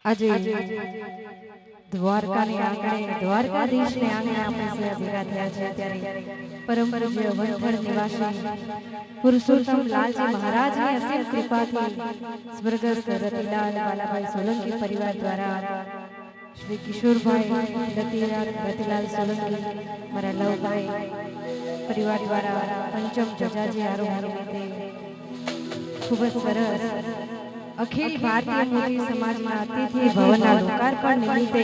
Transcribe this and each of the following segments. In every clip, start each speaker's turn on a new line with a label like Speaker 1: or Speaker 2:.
Speaker 1: આજે દ્વારકાની આંગણે દ્વારકાધીશને આંગણે આપણે સૌ ભેગા થયા છે ત્યારે પરમ પૂજ્ય વંથણ નિવાસી પુરુષોત્તમ લાલજી મહારાજની અસીમ કૃપાથી સ્વર્ગસ્થ રતિલાલ બાલાભાઈ સોલંકી પરિવાર દ્વારા શ્રી કિશોરભાઈ રતિલાલ સોલંકી મારા લવભાઈ પરિવાર દ્વારા પંચમ ધજાજી આરોહણ નિમિત્તે ખૂબ જ સરસ અખિલ ભારતીય મોદી સમાજના અતિથિ ભવનના લોકાર્પણ નિમિત્તે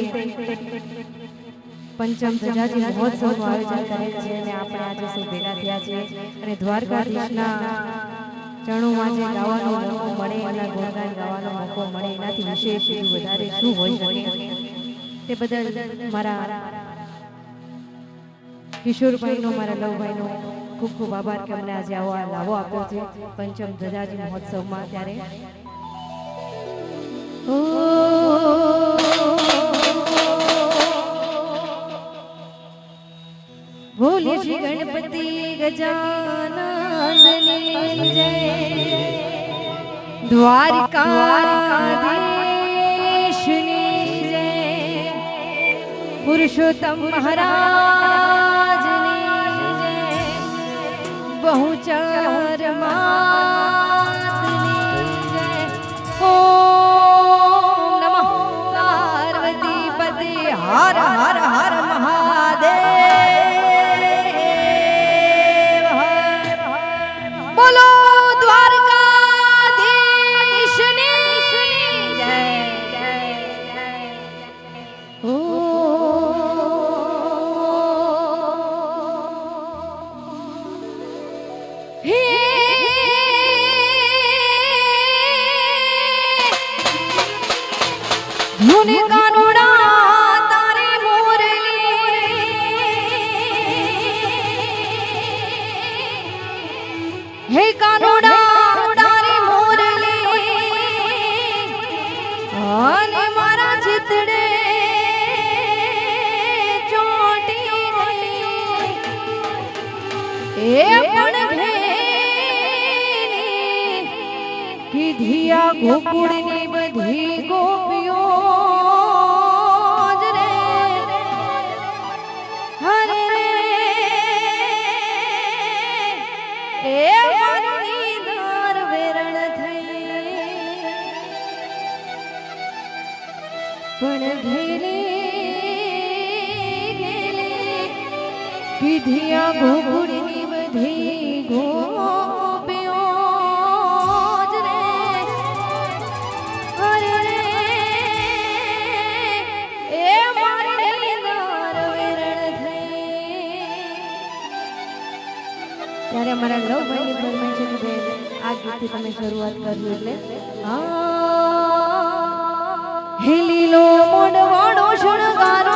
Speaker 1: પંચમ ધજાજી મહોત્સવનું આયોજન કરેલ છે અને આપણે આજે સૌ ભેગા થયા છીએ અને દ્વારકાધીશના ચરણોમાં જે ગાવાનો મોકો મળે એના ગુણગાન ગાવાનો મોકો મળે એનાથી વિશેષ વધારે શું હોઈ શકે તે બદલ મારા કિશોરભાઈનો મારા લવભાઈનો ખૂબ ખૂબ આભાર કે અમને આજે આવો લાવો આપ્યો છે પંચમ ધજાજી મહોત્સવમાં ત્યારે બોલે શ્રી ગણપતિ ગજાનંદની જય દ્વારકાધીશની જય પુરુષોત્તમ મહારાજની જય બહુચર માતની જય હર હર હર મહાદેવ બોલો દ્વારકાધીશની જય ઓ હે મુનિ કાનુડા હે કાનુડા તારી મોરલી અને મારા ચિતડે ચોટી ગઈ એ પણ ઘેની કીધિયા ગોકુળની બધી ગોપીઓ પણ કીધિયા ગોકુળની બધી ગોપીઓ જ રે હરે રે એ મારી નાર વેરણ થઈ ત્યારે અમારા લવભાઈની ફરમાઈશ છે કે બેન આ ગીતથી તમે શરૂઆત કરવી એટલે હે લીલો મોડવાળો શણગારો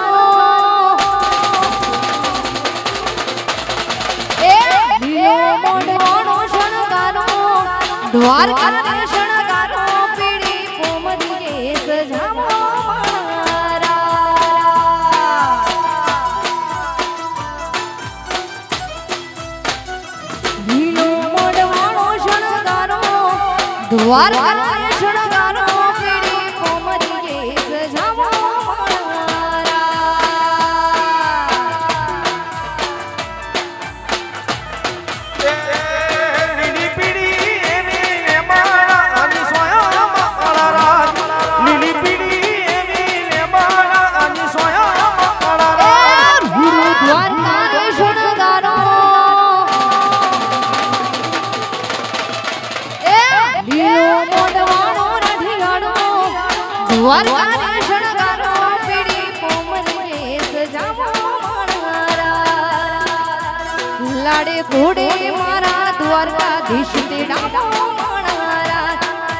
Speaker 1: એ લીલો મોડવાળો શણગારો દ્વારકાને શણગારો પીળી કોમદી સજાવો લીલો મોડવાળો શણગારો દ્વારકાને શણગારો દ્વારકાને શણગારો પીળી કોમલે સજાવો મારા લાડે ઘોડે મારા દ્વારકાધીશ તેડાવો મારા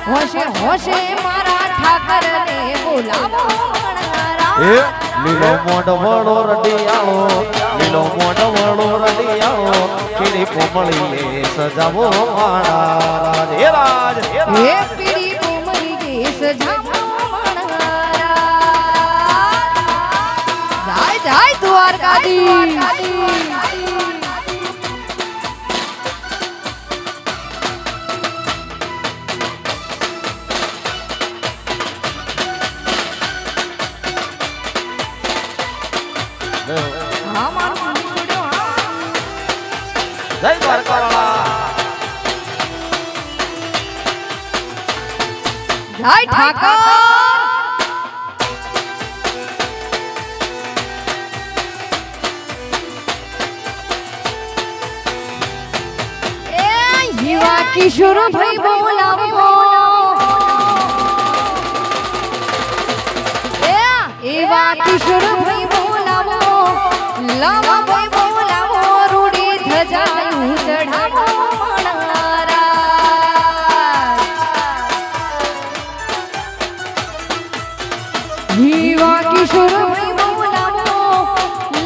Speaker 1: હોશે હોશે મારા ઠાકરને બોલાવો મારા
Speaker 2: લીલો મોઢવાળો રડિયાળો લીલો મોઢવાળો રડિયાળો પીળી કોમળી સજાવો મારા હે રાજ
Speaker 1: હે પીળી કોમળી સજાવો જય દ્વારકાધીશ ઠાકર યુવા કિશોર ભાઈ બોલાવો એવા કિશોર ભાઈ બોલાવો લાવા ભાઈ બોલાવો રૂડી ધજાનું ચઢાવો યુવા કિશોર ભાઈ બોલાવો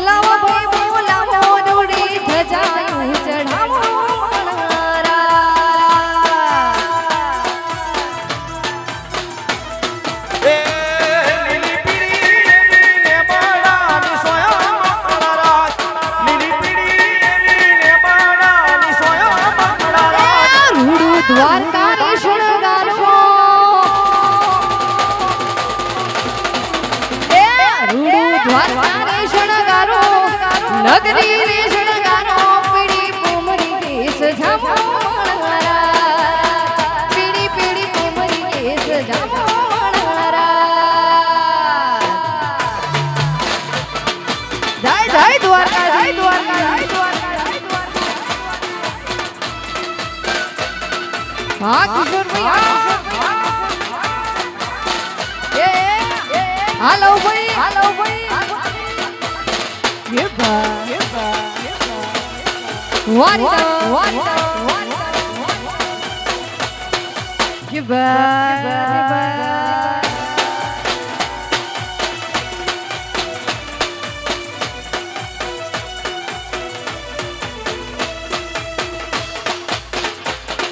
Speaker 1: લાવા ભાઈ બોલાવો રૂડી ધજાનું ચઢાવો દ્વારકાની શણગારો રૂડુ દ્વારકાની શણગારો નગરી રે શણગારો પીડી પુમરી કેસ ઝામણરા પીડી પીડી પુમરી કેસ ઝામણરા જય જય દ્વારકા જય દ્વારકા જય દ્વારકા હા કિશોર ભાઈ હાલો ભાઈ હાલો ભાઈ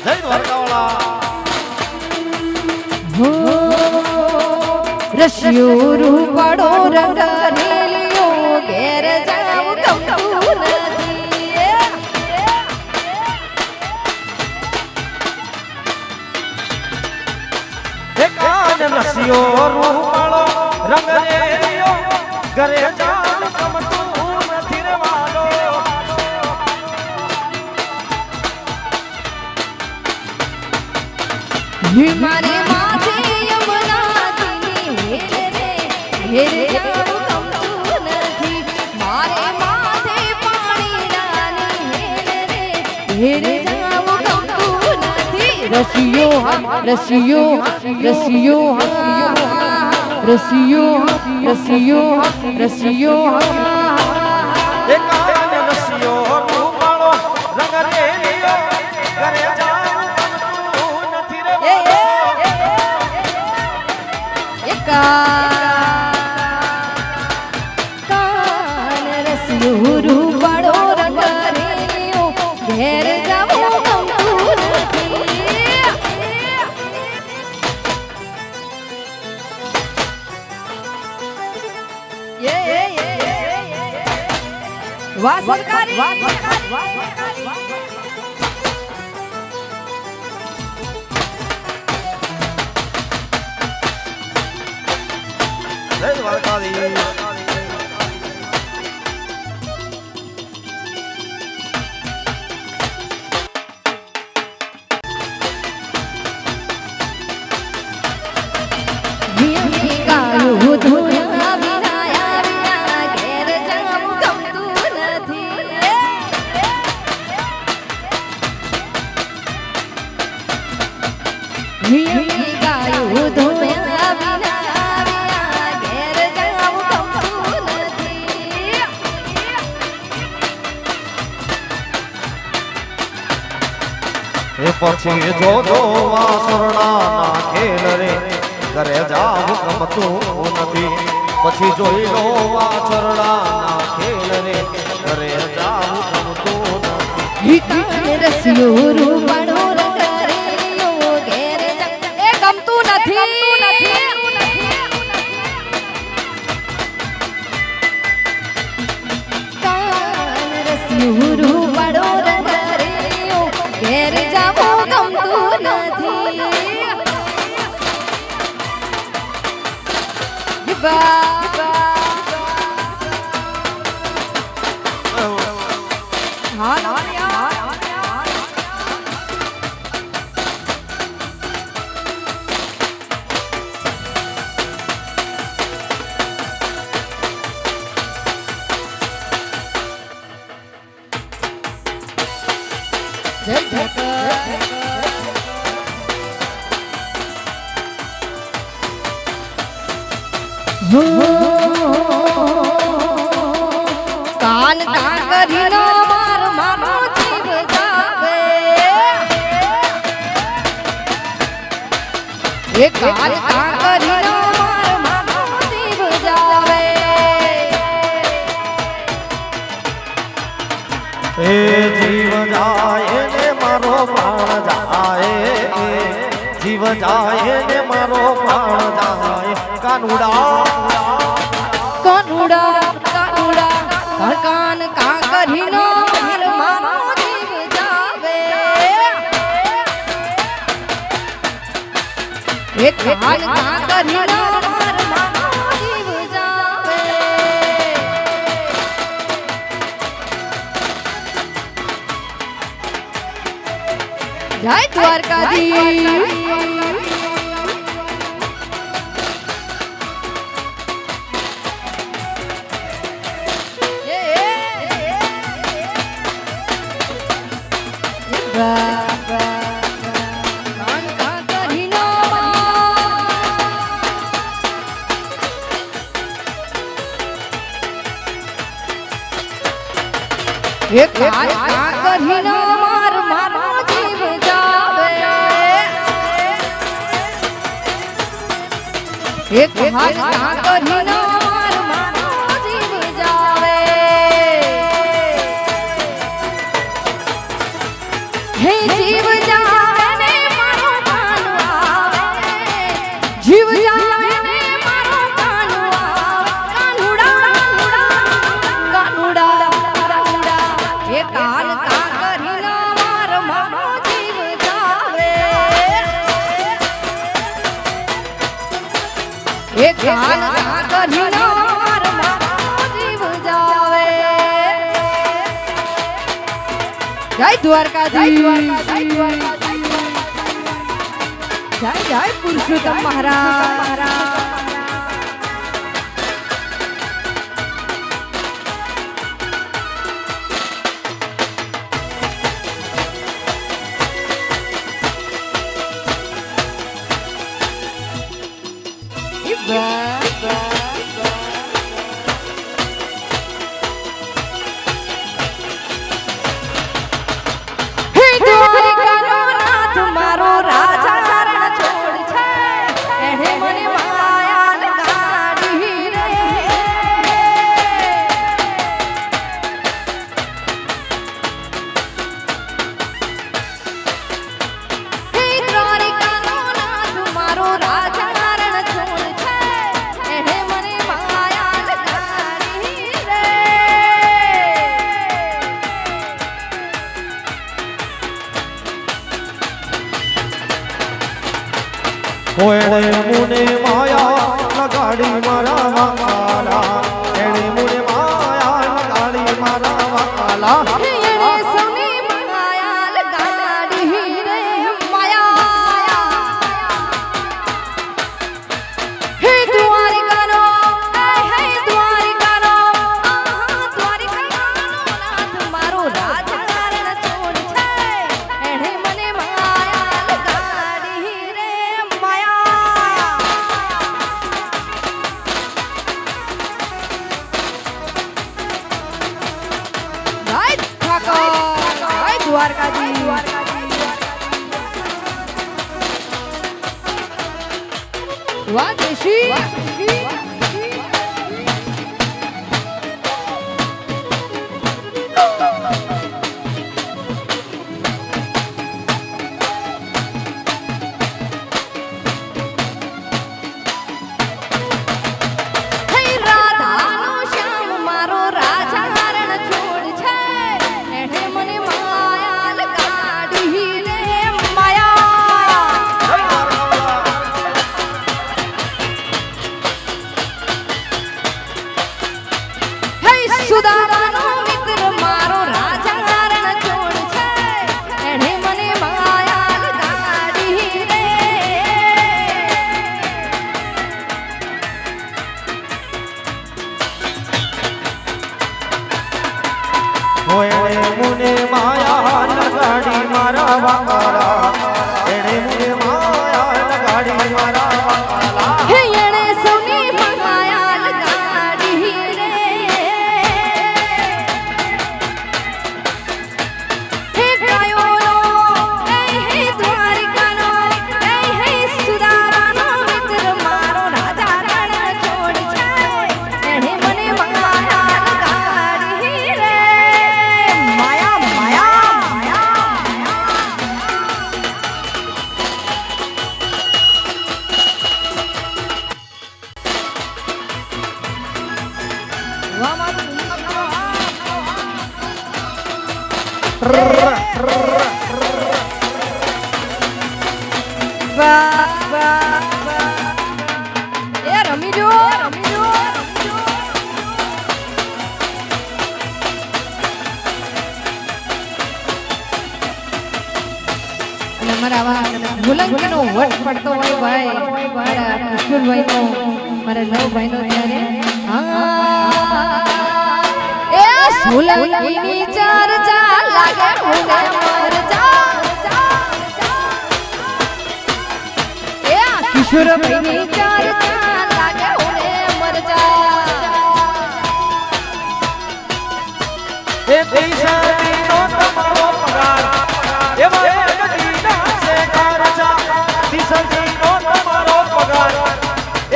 Speaker 2: જય દ્વારકાવાળા
Speaker 1: રશિયો રૂપાડો રંગ રેલિયો ઘેર જાવ ગમતું નથી
Speaker 2: કાન રસિયો રૂપાળો રંગ રેલિયો ઘરે જાવ ગમતું નથી રે વાલો
Speaker 1: મારે માથે યમુનાથી હેર જાવ ગમતું નથી મારે માથે પાણી નાની હેર જાવ ગમતું નથી રસિયો રસિયો રસિયો રસિયો રસિયો રસિયો
Speaker 2: કાન રસિયો રૂપાળો રંગ રેલિયો ઘરે જાવ ગમતું નથી રે
Speaker 1: કાન રસિયો રૂપાળો રંગ રેલિયો ઘેર જાવું ગમતું નથી વાહ સરકારી
Speaker 2: જય દ્વારકાધીશ
Speaker 1: ગાયું ધોયા વિનાયા વિના ઘેર જાવું ગમતું નથી ગાયું ધોયા વિના વિના ઘેર જાવું ગમતું નથી
Speaker 2: એ પછી જોજો વાસરણા ના ખેલ રે ઘરે જાવ ગમતું નથી પછી જોઈ લો વાસરણા ના ખેલ રે ઘરે જાવ ગમતું નથી
Speaker 1: રસિયો રૂપાળો રંગ રેલિયો ઘેર જાવ એ ગમતું નથી કાન રસિયો રૂપાળો રંગ રેલિયો ઘેર જાવું ગમતું નથી કાન કાન કરીને માર મારો જીવ જાવે એ કાન કાન કરીને માર મારો જીવ જાવે
Speaker 2: એ જીવ જાય ને મારો પ્રાણ જાય જીવ જાય ને મારો પ્રાણ જાય કાનુડા
Speaker 1: કાનુડા કાનુડા કાન કાન કરીને માર મારો જીવ જાવે એ કાન કાન કરીને માર મારો જીવ જાવે જય દ્વારકાધીશ એક કાન કાન કરીને માર મારો જીવ જાવે એક કાન કાન કરીને માર મારો જીવ જાવે હે જીવ જાવે ને મારો કાન આવે જીવ જાવે ને મારો કાન આવે કાનુડા એ કાન કાન કરીને માર મારો જીવ જાવે એ કાન કાન કરીને માર મારો જીવ જાવે જય દ્વારકાધીશ જય જય પુરુષોત્તમ મહારાજ હે દ્વારિકાનો નાથ મારો રાજા રણ છોડ છે એણે મને માયા લગાડી રે હે દ્વારિકાનો નાથ મારો રાજા રણ છોડ છે એણે મને માયા લગાડી રે
Speaker 2: ઓએણે મુને માયા લગાડી મારા વાલા એણે મુને માયા લગાડી મારા વાલા
Speaker 1: એણે સૌને માયા લગાડી રે માયા હે દ્વારિકાનો નાથ મારો રાજા રણ છોડ છે એણે મને માયા લગાડી રે માયા જય ઠાકોર જય દ્વારકાધીશ વાહ દેશી હે રાધાનો શ્યામ મારો રાજા રણ છોડ છે એણે મને માયા લગાડી રે માયા હે સુદામાનો મિત્ર મારો રાજા રણ છોડ છે એણે મને માયા લગાડી રે
Speaker 2: ઓએણે મુને માયા લગાડી મારા વાલા એણે મુને માયા લગાડી મારા વાલા
Speaker 1: હે એણે સૌને માયા વાહ વાહ એ રમી જો અને મારા ભૂલંગીનો વટ પડતો હોય ભાઈ મારા કિશોરભાઈનો મારા નવભાઈનો ત્યારે એ ભૂલંગીની ચર્ચા લાગે ભૂલે મરજા એ કિશોરભાઈની ચર્ચા લાગે ભૂલે મરજા
Speaker 2: એ દિશાનો તમારો પગાર એવા એક દીના સે ખર્ચા દિશાનો તમારો પગાર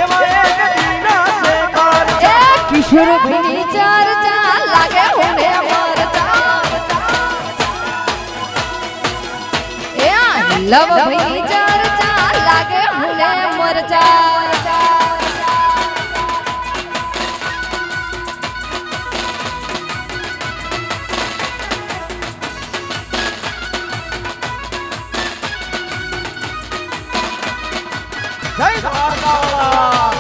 Speaker 2: એવા એક દીના સે ખર્ચા
Speaker 1: એ કિશોરભાઈની ચર્ચા લાગે ભૂલે મરજા એ લવભાઈની ચર્ચા લાગે ભૂલે મરજા
Speaker 2: જય દ્વારકાવાળા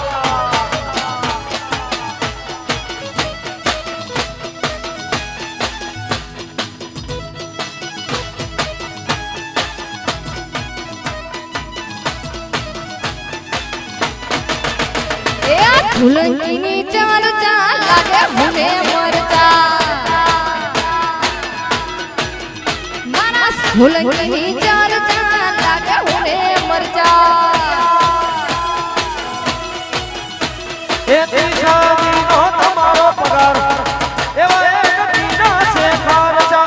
Speaker 1: ભૂલંગીની ચર્ચા લાગે ભૂલે મરજા મારા ભૂલંગીની ચર્ચા લાગે ભૂલે મરજા
Speaker 2: એ દિશાનો તમારો પગાર એવા એક દીના સે ખર્ચા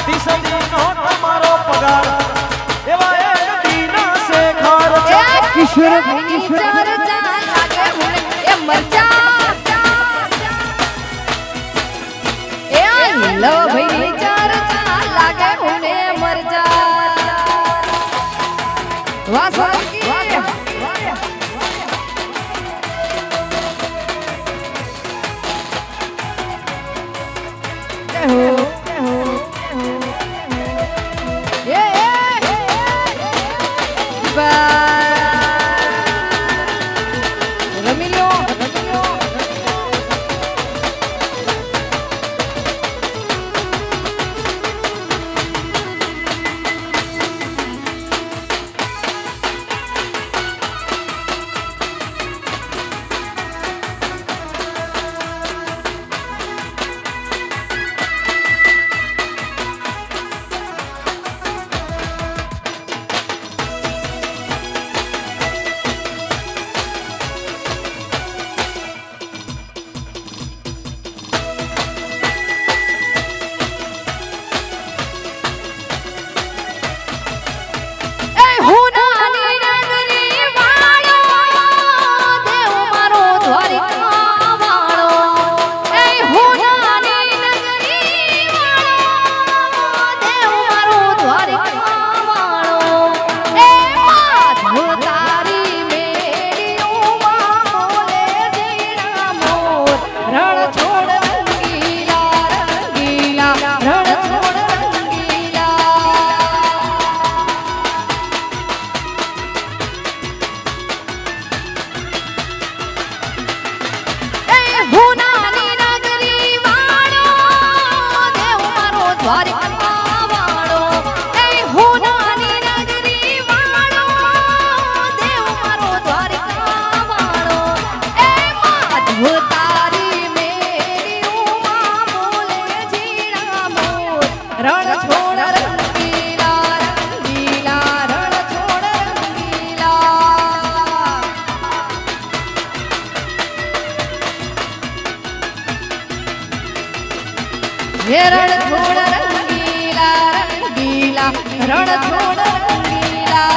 Speaker 2: દિશાનો તમારો પગાર એવા એક દીના સે ખર્ચા
Speaker 1: એ કિશોરભાઈની ચર્ચા લાગે ભૂલે એ મરજા એ લવભાઈની ચર્ચા લાગે ભૂલે મરજા વાહ સ્વામી રણ છોડ રંગીલા રંગીલા રણ છોડ રંગીલા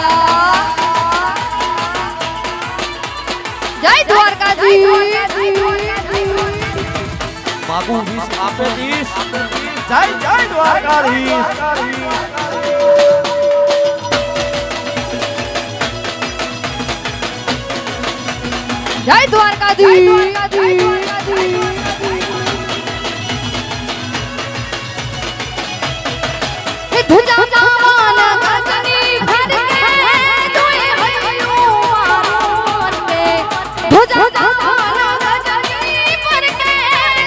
Speaker 1: જય દ્વારકાધીશ
Speaker 2: માગું વીસ આપે 30 જય જય દ્વારકાધીશ
Speaker 1: જય દ્વારકાધીશ ભુજા પાવન ગજની ભરકે જોઈ હૈયું મારું રે ભુજા પાવન ગજની ભરકે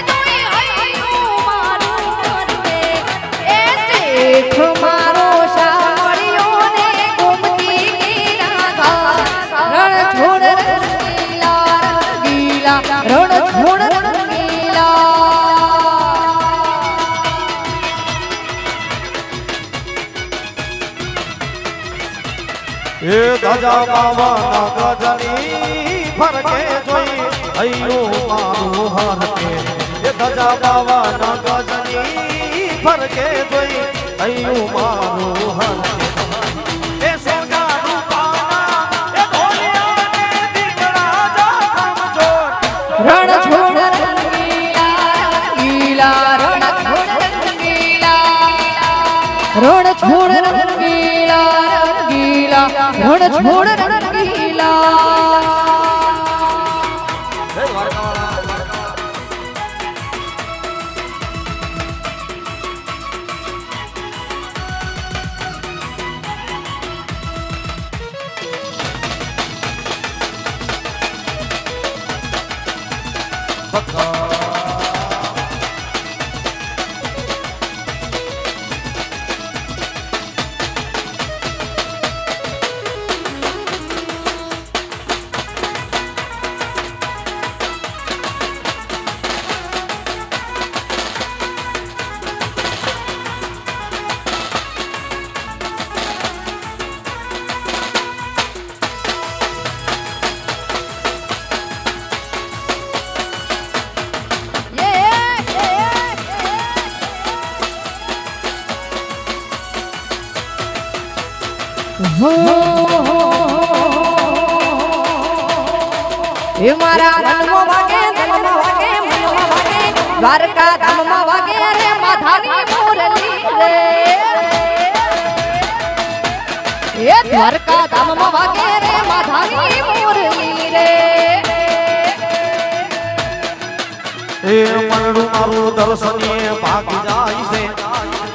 Speaker 1: જોઈ હૈયું મારું રે એ શેઠ મારો શામળિયો ને ગુમતી ગીરા રણ છોડ રંગીલા રંગીલા રણ છોડ રંગીલા
Speaker 2: એ ધજા બાવાના ગજની ફરકે જોઈ હૈયું મારું હરકે એ ધજા બાવાના ગજની ફરકે જોઈ હૈયું મારું હરકે એ સોના રૂપાના એ ઢોલિયાને દીકરા જામ જોડ
Speaker 1: રણ છોડ રંગીલા રંગીલા રણ છોડ રંગીલા રણ છોડ રંગીલા રંગીલા રણ છોડ રંગીલા
Speaker 2: જય દ્વારકાવાળા
Speaker 1: એ મારા મનમાં વાગે મનમાં વાગે મનમાં વાગે દ્વારકા ધામમાં વાગે રે માધાની મુરલી રે એ દ્વારકા ધામમાં વાગે રે માધાની મુરલી રે
Speaker 2: એ મનડું મારું દર્શનીય ભાગી જાય છે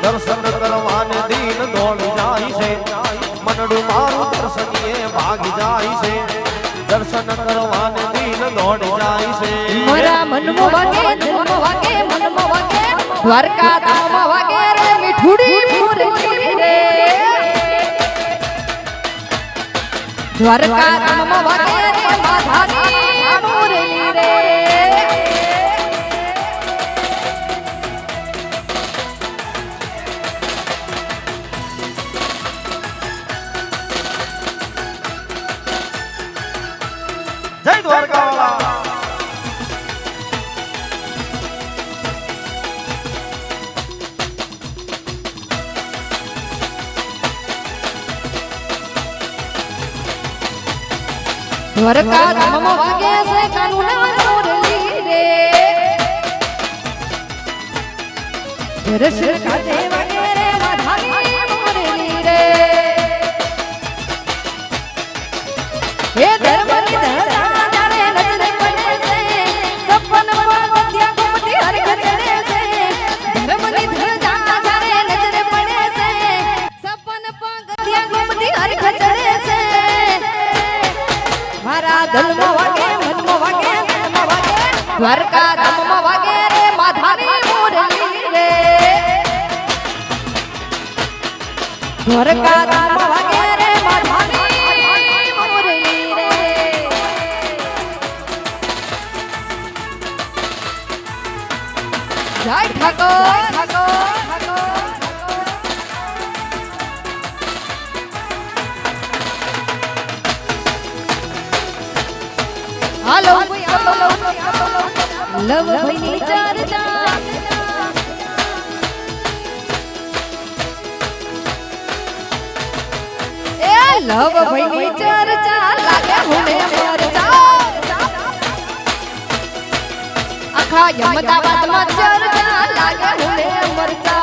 Speaker 2: દર્શન કરવાને દિન દોડી જાય છે મનડું મારું દર્શનીય ભાગી જાય છે દર્શન કરવાને દિન દોડી જાય છે
Speaker 1: મારા મનમાં વાગે દિલમાં વાગે મનમાં વાગે દ્વારકા ધામમાં વાગે રે મીઠુડી મુરલી રે દ્વારકા ધામમાં વાગે રે માધાની મુરલી રે
Speaker 2: જય દ્વારકાવાળા
Speaker 1: દ્વારકા ધામમાં વાગે છે કાનુના મુરલી રે દર્શન ખાતે વાગે રે માધાની મુરલી રે હે ધર્મની ધજા જાણે નજરે પડે છે સપન પગથિયા ગુમતી હરખ ચડે છે ધર્મની ધજા જાણે નજરે પડે છે સપન પગથિયા ગુમતી હરખ ચડે છે મારા દિલમાં વાગે મનમાં વાગે મનમાં વાગે દ્વારકા ધામમાં વાગે રે માધાની મુરલી રે દ્વારકા ધામમાં વાગે રે માધાની મુરલી રે જય ઠાકોર ઠાકોર હાલો લવ ભઈની ચર્ચા એ લવ ભઈની ચર્ચા લાગે હુને મરજા આખા અમદાવાદમાં ચર્ચા લાગે હુને મરજા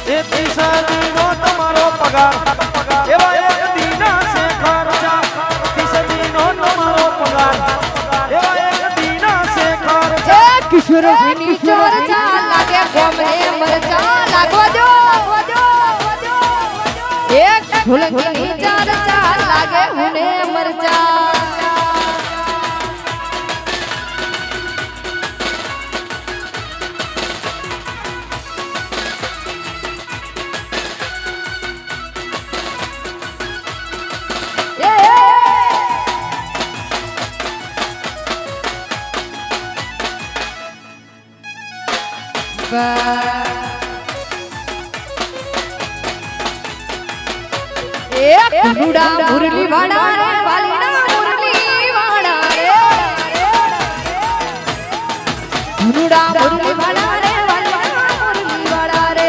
Speaker 2: એ તીસરીનો તમારો પગાર એવા એક દીના છે ખર્ચા તીસરીનો તમારો પગાર એવા એક દીના છે ખર્ચા
Speaker 1: કિશોર ભઈની ચર્ચા લાગે ગમે મરચા લાગવા દો એક ઢોલકીની ચાર ચાર લાગે મને મરચા ધનુડા મુરલી વાળા રે વાલીના મુરલી વાળા રે ધનુડા મુરલી વાળા રે વાલીના મુરલી વાળા રે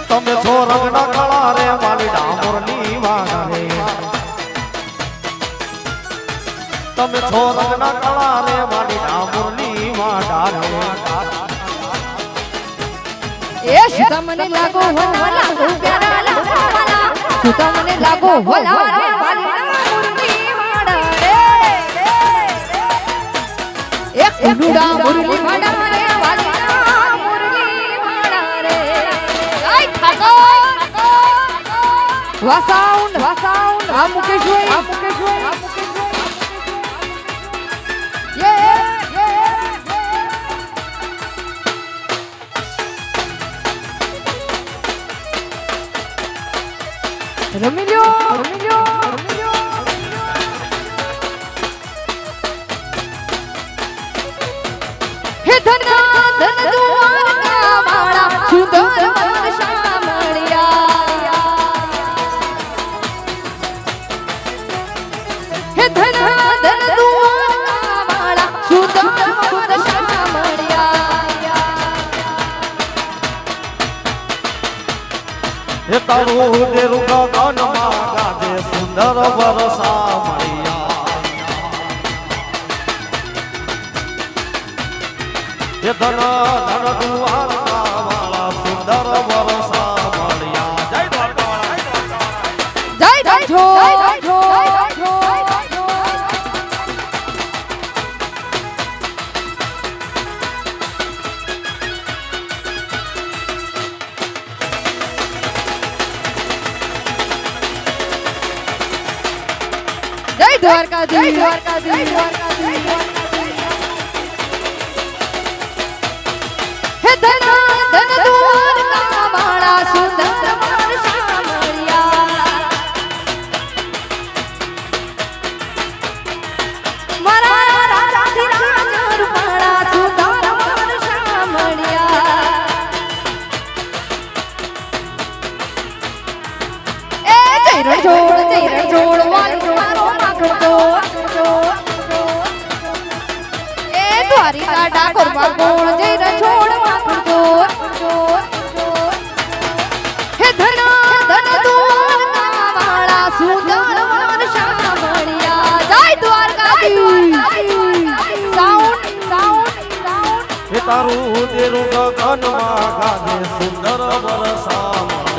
Speaker 2: તમે છો રંગના કાળા રે વાલી ડામોરની વાળા રે તમે છો રંગના કાળા રે વાલી ડામોરની વાળા રે
Speaker 1: એ સુતા મને લાગો હોલા પ્યારા લાગવાલા સુતા મને લાગો હોલા રે વાલીના મુરલી વાળા રે એક ધનુડા મુરલી વાળા રે વાલીના મુરલી વાળા રે આય ખાગો વાસાઉન્ડ આ મુકેશ રમી લ્યો હે ધના ધન દ્વારકા વાળા સુંદર વર્ષા મળ્યા હે ધના ધન દ્વારકા વાળા સુંદર વર્ષા મળ્યા
Speaker 2: એ તારું દેરું ગગનમાં ગાજે સુંદર વરસા મળ્યા એ ધન ધન દ્વારકા વાળા સુંદર વરસા મળ્યા જય દ્વારકા વાળા
Speaker 1: જય દ્વારકાધીશ હે ધના ધન દ્વારકા વાળા સુંદર વર્ષા મળ્યા મારા રાજાથી રાજ રૂપાળા સુંદર વર્ષા મળ્યા એ જય રણછોડ વાલી મારો એ દ્વારિકા ડાકોર માં કોણ જઈ રણછોડ વાપરતો હે ધના ધન દ્વારકા વાળા સુંદર વર્ષા મળ્યા જય દ્વારકાધીશ સાઉન્ડ
Speaker 2: એ તારું દેરું ગગનમાં ગાજે સુંદર વરસા મળ્યા